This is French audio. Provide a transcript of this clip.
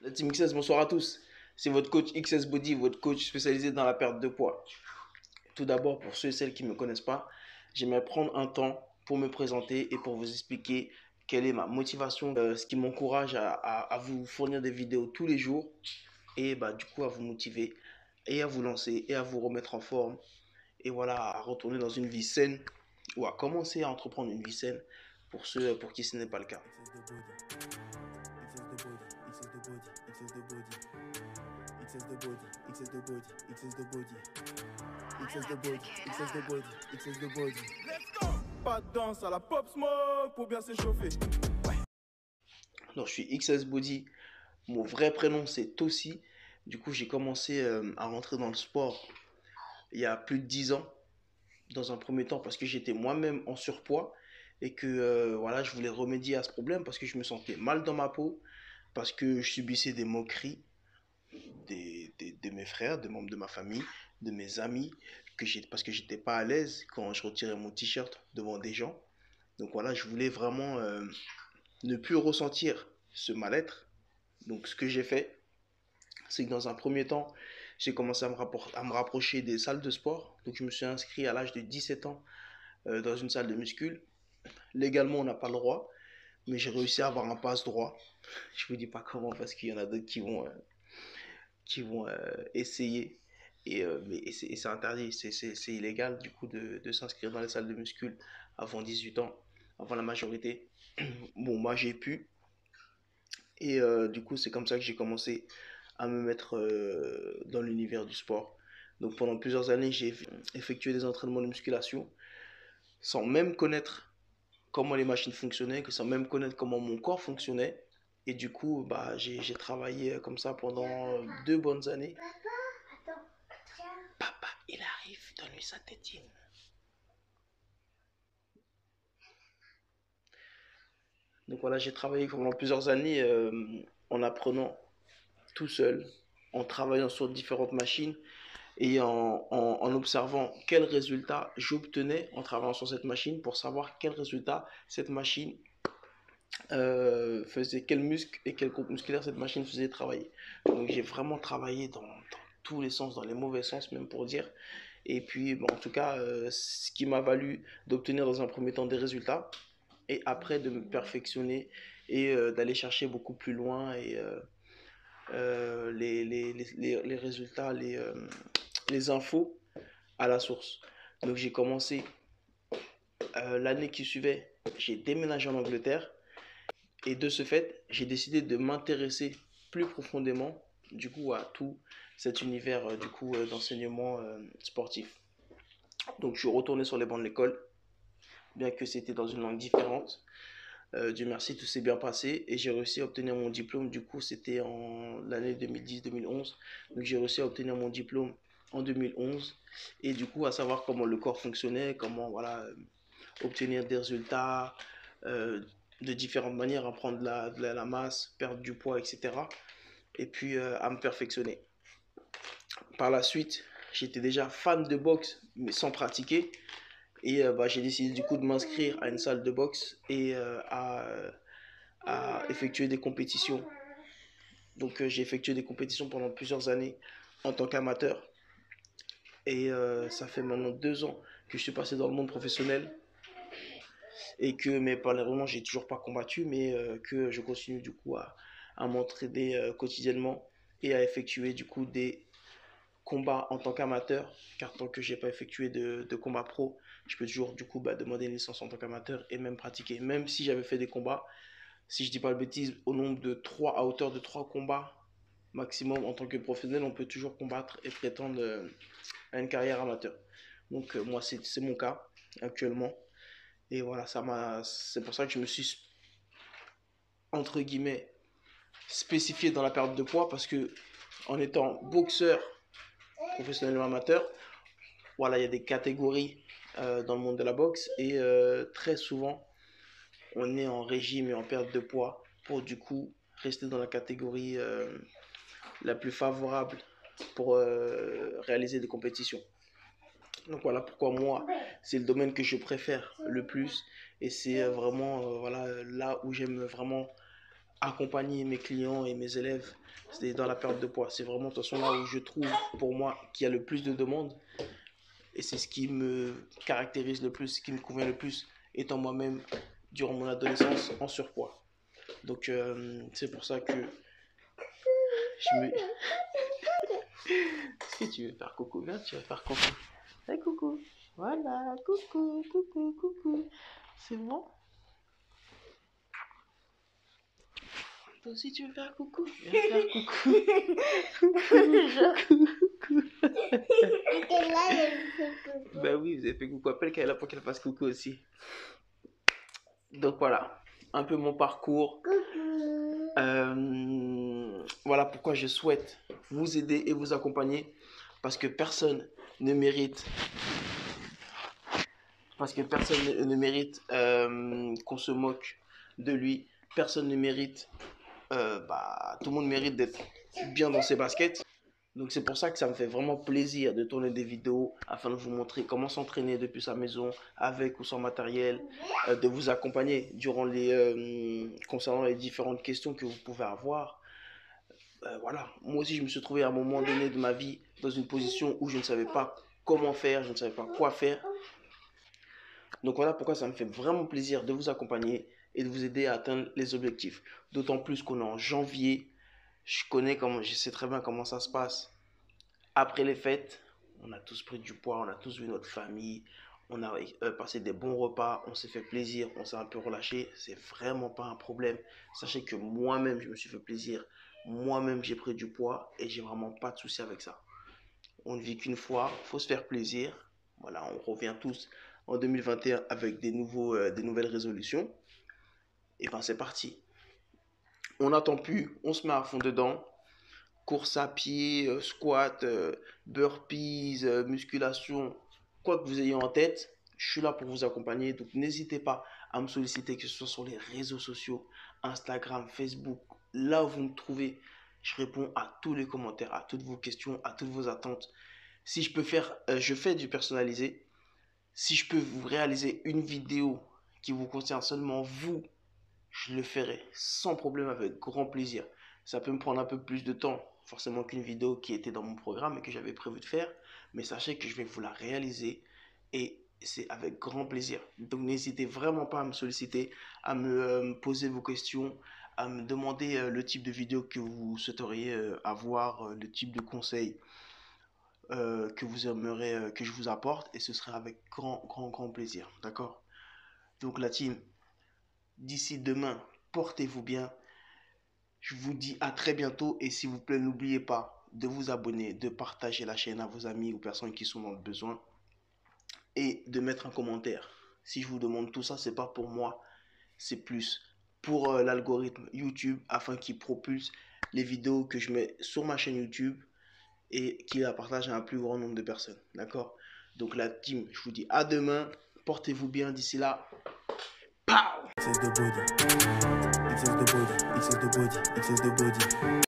La team XS, bonsoir à tous. C'est votre coach XS Body, votre coach spécialisé dans la perte de poids. Tout d'abord, pour ceux et celles qui ne me connaissent pas, j'aimerais prendre un temps pour me présenter et pour vous expliquer quelle est ma motivation, ce qui m'encourage à vous fournir des vidéos tous les jours et du coup à vous motiver et à vous lancer et à vous remettre en forme et voilà, à retourner dans une vie saine ou à commencer à entreprendre une vie saine pour ceux pour qui ce n'est pas le cas. Pas de danse à la pop smoke pour bien s'échauffer. Donc je suis XS Body. Mon vrai prénom c'est Tossi. Du coup j'ai commencé à rentrer dans le sport il y a plus de 10 ans. Dans un premier temps parce que j'étais moi-même en surpoids et que voilà, je voulais remédier à ce problème parce que je me sentais mal dans ma peau, parce que je subissais des moqueries de mes frères, des membres de ma famille, de mes amis, parce que j'étais pas à l'aise quand je retirais mon t-shirt devant des gens. Donc voilà, je voulais vraiment ne plus ressentir ce mal-être. Donc ce que j'ai fait, c'est que dans un premier temps, j'ai commencé à me rapprocher des salles de sport. Donc je me suis inscrit à l'âge de 17 ans dans une salle de muscu. Légalement, on n'a pas le droit, mais j'ai réussi à avoir un passe droit. Je vous dis pas comment parce qu'il y en a d'autres qui vont essayer. Et c'est interdit, c'est illégal du coup de s'inscrire dans les salles de muscu avant 18 ans, avant la majorité. Bon, moi j'ai pu. Et du coup, c'est comme ça que j'ai commencé à me mettre dans l'univers du sport. Donc pendant plusieurs années, j'ai effectué des entraînements de musculation sans même connaître comment les machines fonctionnaient, que sans même connaître comment mon corps fonctionnait. Et du coup, j'ai travaillé comme ça pendant 2 bonnes années. Papa, il arrive, donne-lui sa tétine. Donc voilà, j'ai travaillé pendant plusieurs années en apprenant tout seul, en travaillant sur différentes machines et en observant quels résultats j'obtenais en travaillant sur cette machine pour savoir quels résultats cette machine faisait, quel muscle et quel groupe musculaire cette machine faisait travailler. Donc j'ai vraiment travaillé dans tous les sens, dans les mauvais sens même pour dire. Et puis en tout cas, ce qui m'a valu d'obtenir dans un premier temps des résultats et après de me perfectionner et d'aller chercher beaucoup plus loin et les résultats, les infos à la source. Donc j'ai commencé l'année qui suivait, j'ai déménagé en Angleterre. Et de ce fait, j'ai décidé de m'intéresser plus profondément du coup à tout cet univers d'enseignement sportif. Donc je suis retourné sur les bancs de l'école, bien que c'était dans une langue différente. Dieu merci, tout s'est bien passé et j'ai réussi à obtenir mon diplôme. Du coup, c'était en l'année 2010-2011. Donc j'ai réussi à obtenir mon diplôme en 2011 et du coup à savoir comment le corps fonctionnait, comment voilà obtenir des résultats euh, de différentes manières, à prendre la masse, perdre du poids, etc. Et puis à me perfectionner. Par la suite, j'étais déjà fan de boxe, mais sans pratiquer. Et j'ai décidé du coup de m'inscrire à une salle de boxe et à effectuer des compétitions. Donc j'ai effectué des compétitions pendant plusieurs années en tant qu'amateur. Et ça fait maintenant 2 ans que je suis passé dans le monde professionnel et que mais malheureusement j'ai toujours pas combattu mais que je continue du coup à m'entraîner quotidiennement et à effectuer du coup des combats en tant qu'amateur car tant que j'ai pas effectué de combat pro je peux toujours du coup demander une licence en tant qu'amateur et même pratiquer même si j'avais fait des combats si je dis pas de bêtises au nombre de 3 à hauteur de 3 combats maximum en tant que professionnel on peut toujours combattre et prétendre à une carrière amateur donc moi c'est mon cas actuellement et voilà, c'est pour ça que je me suis, entre guillemets, spécifié dans la perte de poids parce que en étant boxeur professionnel ou amateur, voilà, il y a des catégories dans le monde de la boxe et très souvent, on est en régime et en perte de poids pour du coup rester dans la catégorie la plus favorable pour réaliser des compétitions. Donc voilà pourquoi moi, c'est le domaine que je préfère le plus et c'est vraiment voilà, là où j'aime vraiment accompagner mes clients et mes élèves, c'est dans la perte de poids. C'est vraiment de toute façon là où je trouve pour moi qu'il y a le plus de demandes. Et c'est ce qui me caractérise le plus, ce qui me convient le plus, étant moi-même, durant mon adolescence, en surpoids. Donc, c'est pour ça que je me... Est-ce que tu veux faire coucou? Viens, tu vas faire coucou. Hey, coucou. Voilà, coucou, coucou, coucou. C'est bon? Toi aussi, tu veux faire coucou? Viens faire coucou. Coucou. Bah oui, vous avez fait coucou. Appelle Kayla pour qu'elle fasse coucou aussi. Donc voilà, un peu mon parcours. Voilà pourquoi je souhaite vous aider et vous accompagner. Parce que personne ne mérite... qu'on se moque de lui. Personne ne mérite... tout le monde mérite d'être bien dans ses baskets. Donc c'est pour ça que ça me fait vraiment plaisir de tourner des vidéos afin de vous montrer comment s'entraîner depuis sa maison, avec ou sans matériel, de vous accompagner durant concernant les différentes questions que vous pouvez avoir. Voilà, moi aussi je me suis trouvé à un moment donné de ma vie dans une position où je ne savais pas comment faire, je ne savais pas quoi faire. Donc voilà pourquoi ça me fait vraiment plaisir de vous accompagner et de vous aider à atteindre les objectifs. D'autant plus qu'on est en janvier. Je sais très bien comment ça se passe. Après les fêtes, on a tous pris du poids, on a tous vu notre famille, on a passé des bons repas, on s'est fait plaisir, on s'est un peu relâché. C'est vraiment pas un problème. Sachez que moi-même, je me suis fait plaisir. Moi-même, j'ai pris du poids et j'ai vraiment pas de souci avec ça. On ne vit qu'une fois, il faut se faire plaisir. Voilà, on revient tous en 2021 avec des nouvelles résolutions. Et ben c'est parti. On n'attend plus, on se met à fond dedans. Course à pied, squat, burpees, musculation, quoi que vous ayez en tête, je suis là pour vous accompagner. Donc n'hésitez pas à me solliciter, que ce soit sur les réseaux sociaux, Instagram, Facebook, là où vous me trouvez. Je réponds à tous les commentaires, à toutes vos questions, à toutes vos attentes. Si je peux faire, je fais du personnalisé. Si je peux vous réaliser une vidéo qui vous concerne seulement vous, je le ferai sans problème, avec grand plaisir. Ça peut me prendre un peu plus de temps, forcément, qu'une vidéo qui était dans mon programme et que j'avais prévu de faire. Mais sachez que je vais vous la réaliser et c'est avec grand plaisir. Donc n'hésitez vraiment pas à me solliciter, à me poser vos questions, à me demander le type de vidéo que vous souhaiteriez avoir, le type de conseils que vous aimeriez que je vous apporte. Et ce sera avec grand plaisir. D'accord? Donc la team, d'ici demain, portez-vous bien. Je vous dis à très bientôt et s'il vous plaît, n'oubliez pas de vous abonner, de partager la chaîne à vos amis ou personnes qui sont dans le besoin et de mettre un commentaire. Si je vous demande tout ça, c'est pas pour moi, c'est plus pour l'algorithme YouTube afin qu'il propulse les vidéos que je mets sur ma chaîne YouTube et qu'il la partage à un plus grand nombre de personnes. D'accord? Donc la team, je vous dis à demain. Portez-vous bien d'ici là. Pow! Excess the body, excess the body, excess the body, excess the body.